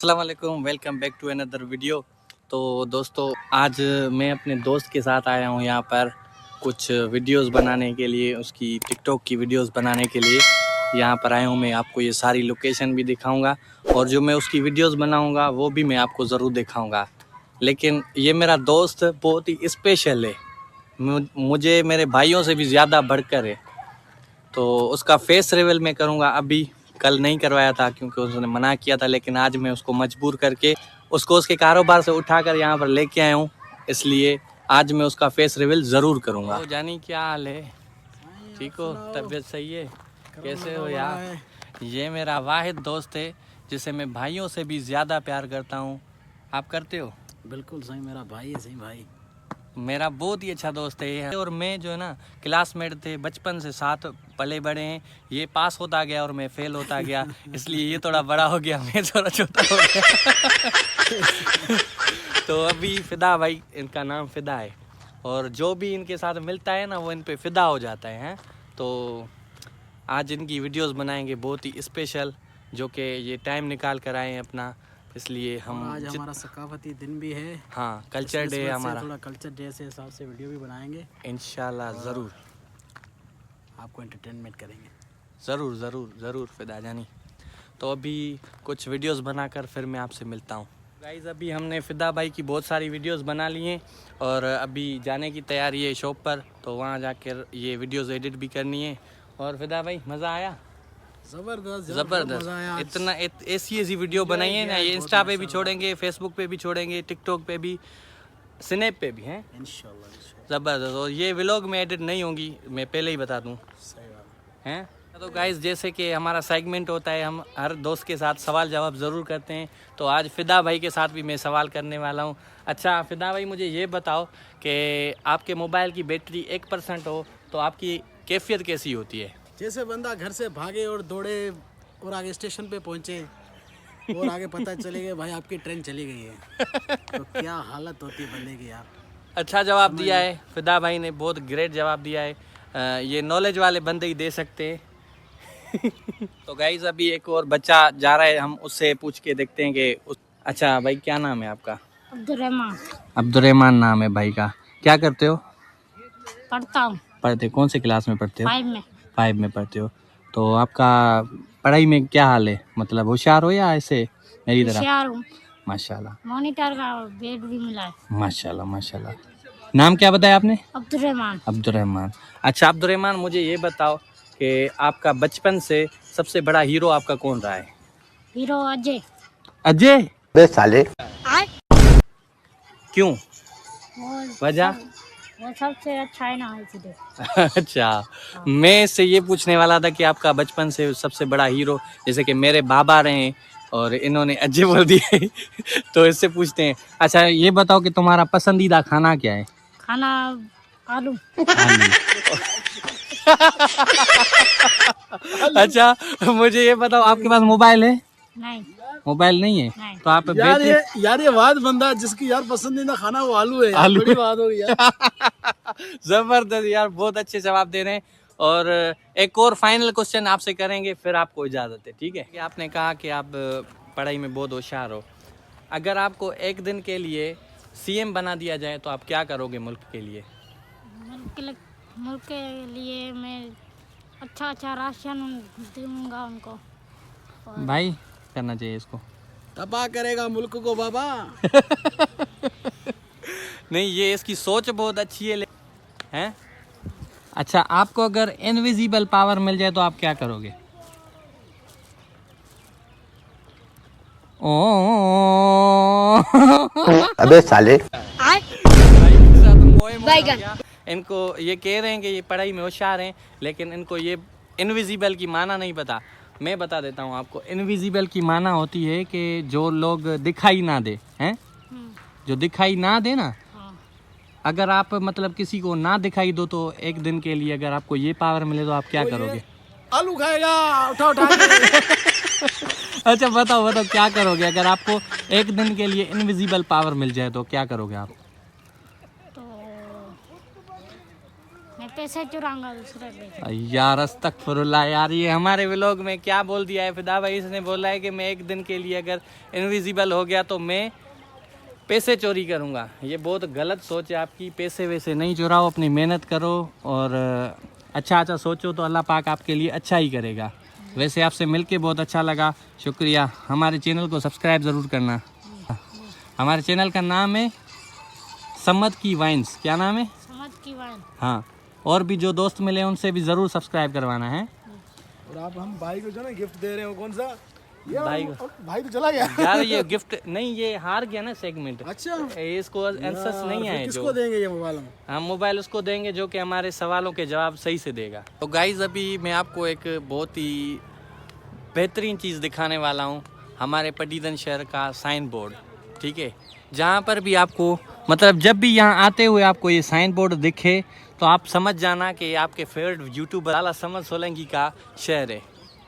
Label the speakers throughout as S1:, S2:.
S1: अस्सलाम वालेकुम, welcome back to another video. तो दोस्तों, आज मैं अपने दोस्त के साथ आया हूँ यहाँ पर कुछ वीडियोस बनाने के लिए, उसकी टिकटॉक की वीडियोस बनाने के लिए यहाँ पर आया हूँ। मैं आपको ये सारी लोकेशन भी दिखाऊंगा और जो मैं उसकी वीडियोस बनाऊंगा वो भी मैं आपको ज़रूर दिखाऊंगा। लेकिन ये मेरा दोस्त बहुत ही स्पेशल है, मुझे मेरे भाइयों से भी ज़्यादा बढ़कर है। तो उसका फेस रिवील मैं करूँगा अभी, कल नहीं करवाया था क्योंकि उसने मना किया था, लेकिन आज मैं उसको मजबूर करके उसको उसके कारोबार से उठाकर यहाँ पर लेके आया हूँ, इसलिए आज मैं उसका फेस रिवील ज़रूर करूँगा। तो जानी क्या हाल है, ठीक हो, तबीयत सही है, कैसे हो यार? ये मेरा वाहिद दोस्त है जिसे मैं भाइयों से भी ज़्यादा प्यार करता हूँ। आप करते हो?
S2: बिल्कुल सही, मेरा भाई है, सही भाई,
S1: मेरा बहुत ही अच्छा दोस्त है ये। और मैं जो है ना, क्लासमेट थे, बचपन से साथ पले बड़े हैं। ये पास होता गया और मैं फेल होता गया, इसलिए ये थोड़ा बड़ा हो गया, मैं थोड़ा छोटा हो गया। तो अभी फ़िदा भाई, इनका नाम फ़िदा है, और जो भी इनके साथ मिलता है ना वो इन पे फ़िदा हो जाता है, हैं? तो आज इनकी वीडियोस बनाएंगे बहुत ही स्पेशल, जो कि ये टाइम निकाल कर आए हैं अपना, इसलिए हम
S2: आज हमारा सकाफती दिन भी है।
S1: हाँ, कल्चर डे है हमारा,
S2: थोड़ा कल्चर डे से हिसाब से वीडियो भी बनाएंगे,
S1: इंशाल्लाह ज़रूर
S2: आपको एंटरटेनमेंट करेंगे।
S1: ज़रूर ज़रूर ज़रूर फ़िदा जानी। तो अभी कुछ वीडियोस बनाकर फिर मैं आपसे मिलता हूँ। गाइज़, अभी हमने फ़िदा भाई की बहुत सारी वीडियोस बना ली हैं और अभी जाने की तैयारी है शॉप पर, तो वहाँ जाकर ये वीडियोस एडिट भी करनी है। और फ़िदा भाई, मज़ा आया? ज़बरदस्त। इतना ऐसी वीडियो बनाई है ना, ये इंस्टा पे भी छोड़ेंगे, फेसबुक पे भी छोड़ेंगे, टिकटॉक पे भी, स्नैप पे भी हैं,
S2: इंशाल्लाह।
S1: ज़बरदस्त। और ये व्लॉग में एडिट नहीं होंगी, मैं पहले ही बता दूँ,
S2: सही बात
S1: हैं? तो गाइस, जैसे कि हमारा सेगमेंट होता है, हम हर दोस्त के साथ सवाल जवाब ज़रूर करते हैं, तो आज फ़िदा भाई के साथ भी मैं सवाल करने वाला हूँ। अच्छा फ़िदा भाई, मुझे ये बताओ कि आपके मोबाइल की बैटरी 1% हो तो आपकी कैफियत कैसी होती है?
S2: जैसे बंदा घर से भागे और दौड़े और आगे स्टेशन पे पहुंचे और आगे पता चले गए भाई आपकी ट्रेन चली गई है, तो क्या हालत होती है बंदे की यार।
S1: अच्छा जवाब दिया है फ़िदा भाई ने, बहुत ग्रेट जवाब दिया है। ये नॉलेज वाले बंदे ही दे सकते हैं। तो गाइज, अभी एक और बच्चा जा रहा है, हम उससे पूछ के देखते हैं कि अच्छा भाई, क्या नाम है आपका?
S3: अब्दुर्रहमान।
S1: अब्दुर्रहमान नाम है भाई का। क्या करते हो?
S3: पढ़ता हूँ।
S1: पढ़ते, कौन से क्लास में पढ़ते हो?
S3: 5 में।
S1: 5 में पढ़ते हो। तो आपका पढ़ाई में क्या हाल है, मतलब होशियार हो या ऐसे मेरी तरह?
S3: होशियार हूँ।
S1: माशाल्लाह
S3: मॉनिटर का बेड भी मिला है।
S1: माशाल्लाह माशाल्लाह। नाम क्या बताया आपने?
S3: अब्दुर्रहमान।
S1: अब्दुर्रहमान। अच्छा अब्दुर्रहमान, मुझे ये बताओ कि आपका बचपन से सबसे बड़ा हीरो आपका कौन रहा है?
S3: हीरो अजय।
S1: अजय?
S4: बे साले,
S1: क्यों,
S3: वो
S1: वजह?
S3: वो सबसे अच्छा है ना, इसलिए।
S1: अच्छा, मैं इससे ये पूछने वाला था कि आपका बचपन से सबसे बड़ा हीरो, जैसे कि मेरे बाबा रहे हैं और इन्होंने अजय बोल दिया तो इससे पूछते हैं। अच्छा ये बताओ कि तुम्हारा पसंदीदा खाना क्या है?
S3: खाना आलू।
S1: अच्छा मुझे ये बताओ, आपके पास मोबाइल है?
S3: नहीं।
S1: मोबाइल नहीं है?
S3: नहीं।
S1: तो आप
S2: यार ये वाद बंदा जिसकी यार पसंदीदा खाना वो आलू है,
S1: आलू।
S2: बड़ी बात हो गई यार।
S1: जबरदस्त यार, बहुत अच्छे जवाब दे रहे हैं। और एक और फाइनल क्वेश्चन आपसे करेंगे, फिर आपको इजाज़त है, ठीक है? कि आपने कहा कि आप पढ़ाई में बहुत होशियार हो, अगर आपको एक दिन के लिए सीएम बना दिया जाए तो आप क्या करोगे मुल्क के लिए?
S3: मुल्क के लिए मैं अच्छा राशन दूंगा उनको।
S1: भाई करना चाहिए इसको।
S2: तबाह करेगा मुल्क को बाबा।
S1: नहीं, ये इसकी सोच बहुत अच्छी है, हैं? अच्छा, आपको अगर इनविजिबल पावर मिल जाए तो आप क्या करोगे?
S4: अबे साले,
S1: इनको ये कह रहे हैं कि ये पढ़ाई में होशियार हैं, लेकिन इनको ये इनविजिबल की माना नहीं पता। मैं बता देता हूँ आपको, इनविजिबल की माना होती है कि जो लोग दिखाई ना दे, हैं? जो दिखाई ना दे ना, अगर आप मतलब किसी को ना दिखाई दो तो एक दिन के लिए अगर आपको ये पावर मिले तो आप क्या करोगे?
S2: आलू खाएगा उठा उठा
S1: अच्छा बताओ क्या करोगे अगर आपको एक दिन के लिए इनविजिबल पावर मिल जाए तो क्या करोगे आप?
S3: तो मैं पैसे चुराऊंगा दूसरे के।
S1: यार अस्तगफिरुल्लाह यार, ये हमारे व्लॉग में क्या बोल दिया है फिदा भाई। इसने बोला है कि मैं एक दिन के लिए अगर इनविजिबल हो गया तो मैं पैसे चोरी करूँगा। ये बहुत गलत सोच है आपकी। पैसे वैसे नहीं चुराओ, अपनी मेहनत करो और अच्छा अच्छा सोचो तो अल्लाह पाक आपके लिए अच्छा ही करेगा। वैसे आपसे मिलके बहुत अच्छा लगा, शुक्रिया। हमारे चैनल को सब्सक्राइब ज़रूर करना। हमारे चैनल का नाम है समद की वाइन्स। क्या नाम है?
S3: समझ की वाइन।
S1: हाँ, और भी जो दोस्त मिले उनसे भी ज़रूर सब्सक्राइब करवाना है।
S2: और आप हम भाई को जो ना गिफ्ट दे रहे हो, कौन सा? ये
S1: भाई
S2: भाई तो चला गया
S1: यार, ये गिफ्ट नहीं, ये हार गया ना सेगमेंट।
S2: अच्छा,
S1: इसको आंसर्स नहीं आए
S2: किसको
S1: जो
S2: देंगे ये मोबाइल हम?
S1: हम मोबाइल उसको देंगे जो कि हमारे सवालों के जवाब सही से देगा। तो गाइज अभी मैं आपको एक बहुत ही बेहतरीन चीज़ दिखाने वाला हूँ, हमारे पटीदन शहर का साइन बोर्ड। ठीक है, जहाँ पर भी आपको मतलब जब भी यहाँ आते हुए आपको ये साइन बोर्ड दिखे तो आप समझ जाना कि आपके फेवरेट यूट्यूबर लाला समद सोलंकी का शहर है।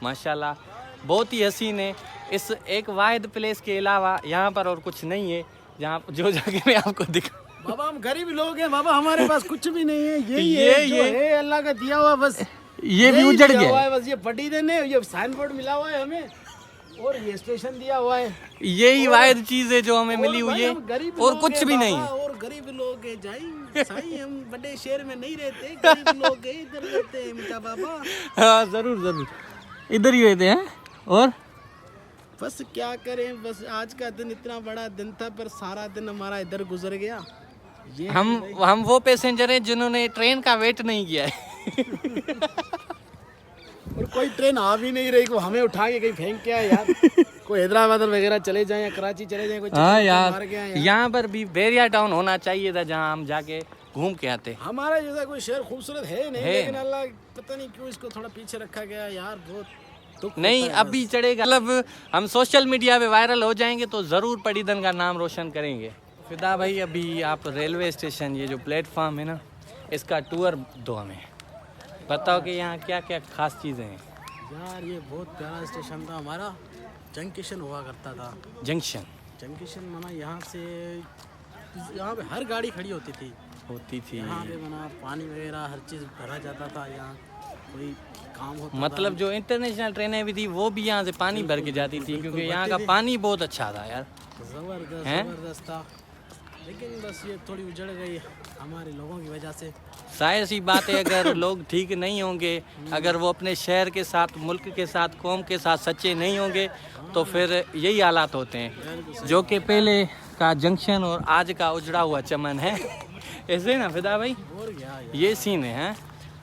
S1: माशाल्लाह बहुत ही हसीन है। इस एक वाहिद प्लेस के अलावा यहाँ पर और कुछ नहीं है जहाँ जो जाके मैं आपको दिखा।
S2: बाबा हम गरीब लोग हैं बाबा, हमारे पास कुछ भी नहीं है। यही
S1: ये-
S2: है जो
S1: ये-
S2: है अल्लाह का दिया हुआ, बस
S1: ये भी
S2: यही
S1: उजड़
S2: दिया हुआ
S1: गया।
S2: है, बस ये पटीदन है, ये साइन बोर्ड मिला हुआ है हमें और ये स्टेशन दिया हुआ है।
S1: यही वाहिद चीज़ है जो हमें मिली
S2: और
S1: हुई
S2: भाई
S1: है,
S2: हम गरीब
S1: और
S2: लोग
S1: कुछ
S2: हैं
S1: भी नहीं
S2: बाबा,
S1: है।
S2: और गरीब लोग हैं साईं, हम बड़े शहर में नहीं रहते, गरीब लोग हैं, इधर रहते हैं मीठा बाबा।
S1: हाँ ज़रूर ज़रूर, इधर ही रहते हैं। और
S2: बस क्या करें, बस आज का दिन इतना बड़ा दिन था पर सारा दिन हमारा इधर गुजर गया। ये
S1: हम वो पैसेंजर हैं जिन्होंने ट्रेन का वेट नहीं किया है।
S2: और कोई ट्रेन आ भी नहीं रही, को हमें उठा के कहीं फेंक के आए यार। कोई हैदराबाद वगैरह चले जाएं या कराची चले जाएं, कोई
S1: हाँ
S2: चक्कर
S1: यार,
S2: मार के आए यार।
S1: यहाँ पर भी बैरिया टाउन होना चाहिए था जहाँ हम जाके घूम के आते।
S2: हमारा जैसा कोई शहर खूबसूरत है नहीं,
S1: है।
S2: लेकिन अल्लाह पता नहीं क्यों इसको थोड़ा पीछे रखा गया यार। बहुत दुख
S1: नहीं
S2: होता है
S1: अभी चढ़ेगा, मतलब हम सोशल मीडिया पे वायरल हो जाएंगे तो ज़रूर पटीदन का नाम रोशन करेंगे। फिदा भाई अभी आप रेलवे स्टेशन, ये जो प्लेटफॉर्म है ना, इसका टूर दो हमें, बताओ कि यहाँ क्या क्या खास चीज़ें हैं।
S2: यार ये बहुत प्यारा स्टेशन था हमारा, जंक्शन हुआ करता था।
S1: जंक्शन
S2: जंक्शन माना यहाँ से, यहाँ पे हर गाड़ी खड़ी होती थी,
S1: होती थी,
S2: यहाँ पे माना पानी वगैरह हर चीज़ भरा जाता था। यहाँ कोई काम होता
S1: मतलब जो इंटरनेशनल ट्रेनें भी थी वो भी यहाँ से पानी भर के जाती थी, क्योंकि यहाँ का पानी बहुत अच्छा था यार।
S2: था, जबरदस्त
S1: हैं?
S2: जबरदस्त था। लेकिन बस ये थोड़ी उजड़ गई हमारे लोगों की वजह से।
S1: जाहिर सी बात है, अगर लोग ठीक नहीं होंगे, अगर वो अपने शहर के साथ, मुल्क के साथ, कौम के साथ सच्चे नहीं होंगे तो फिर यही हालात होते हैं। जो कि पहले का जंक्शन और आज का उजड़ा हुआ चमन है। ऐसे ना फिदा भाई,
S2: और क्या यार,
S1: ये सीन है, हैं?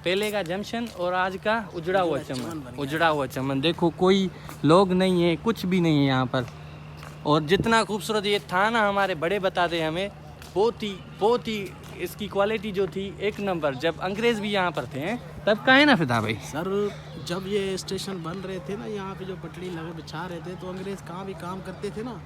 S1: पहले का जंक्शन और आज का उजड़ा हुआ चमन। उजड़ा हुआ चमन देखो, कोई लोग नहीं है, कुछ भी नहीं है यहाँ पर। और जितना खूबसूरत ये था ना, हमारे बड़े बताते हमें, बहुत ही इसकी क्वालिटी जो थी एक नंबर। जब अंग्रेज़ भी यहाँ पर थे तब का है ना फिदा भाई।
S2: सर जब ये स्टेशन बन रहे थे ना, यहाँ पे जो पटरी लगे बिछा रहे थे, तो अंग्रेज कहाँ भी काम करते थे ना,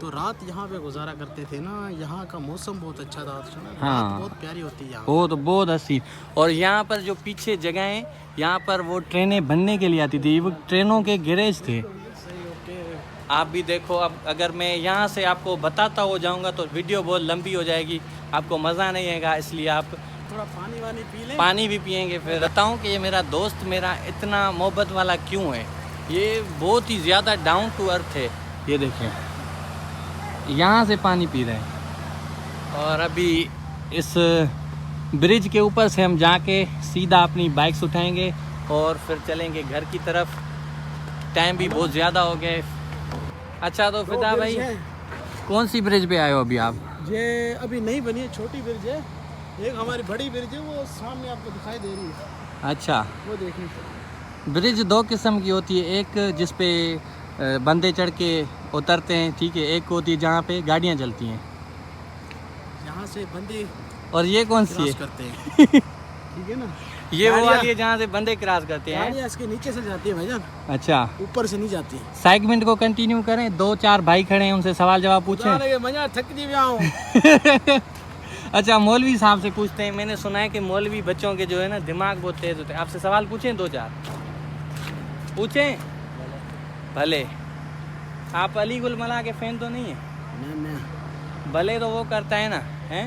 S2: तो रात यहाँ पे गुजारा करते थे ना। यहाँ का मौसम बहुत अच्छा था,
S1: हाँ।
S2: रात बहुत प्यारी होती है यहाँ।
S1: बहुत हसीन। और यहाँ पर जो पीछे जगह है, यहाँ पर वो ट्रेनें बनने के लिए आती थी, वो ट्रेनों के गैरेज थे।
S2: सही, ओके।
S1: आप भी देखो, अब अगर मैं यहाँ से आपको बताता हो जाऊँगा तो वीडियो बहुत लंबी हो जाएगी, आपको मज़ा नहीं आएगा, इसलिए आप
S2: थोड़ा पानी वानी पी लें।
S1: पानी भी पियेंगे। फिर बताऊँ कि ये मेरा दोस्त मेरा इतना मोहब्बत वाला क्यों है। ये बहुत ही ज़्यादा डाउन टू अर्थ है। ये देखें, यहाँ से पानी पी रहे हैं। और अभी इस ब्रिज के ऊपर से हम जाके सीधा अपनी बाइक्स उठाएंगे और फिर चलेंगे घर की तरफ। टाइम भी बहुत ज़्यादा हो गए। अच्छा तो फिदा भाई, कौन सी ब्रिज पे आए हो अभी आप?
S2: ये अभी नहीं बनी है, छोटी ब्रिज है। एक हमारी बड़ी ब्रिज है, वो सामने आपको दिखाई दे रही है,
S1: अच्छा,
S2: वो देखिए।
S1: ब्रिज दो किस्म की होती है, एक जिस पे बंदे चढ़ के उतरते हैं, ठीक है, एक होती है जहाँ पे गाड़ियाँ चलती हैं।
S2: यहाँ से बंदे
S1: और ये कौन सी
S2: क्रॉस
S1: है?
S2: करते हैं, ठीक है ना।
S1: ये वो
S2: गाड़ियाँ-
S1: वाली है जहाँ से बंदे क्रॉस करते हैं।
S2: गाड़ियाँ इसके नीचे से जाती है भाईजान,
S1: अच्छा,
S2: ऊपर से नहीं जाती।
S1: सेगमेंट को कंटिन्यू करें। 2-4 भाई खड़े हैं, उनसे सवाल जवाब पूछें।
S2: मजा थक जी हूँ।
S1: अच्छा, मौलवी साहब से पूछते हैं। मैंने सुना है कि मौलवी बच्चों के जो है ना दिमाग बहुत तेज होते हैं। आपसे सवाल पूछें 2-4 पूछें? भले। आप अली गुल मला के फैन तो नहीं है? भले तो वो करता है ना, हैं?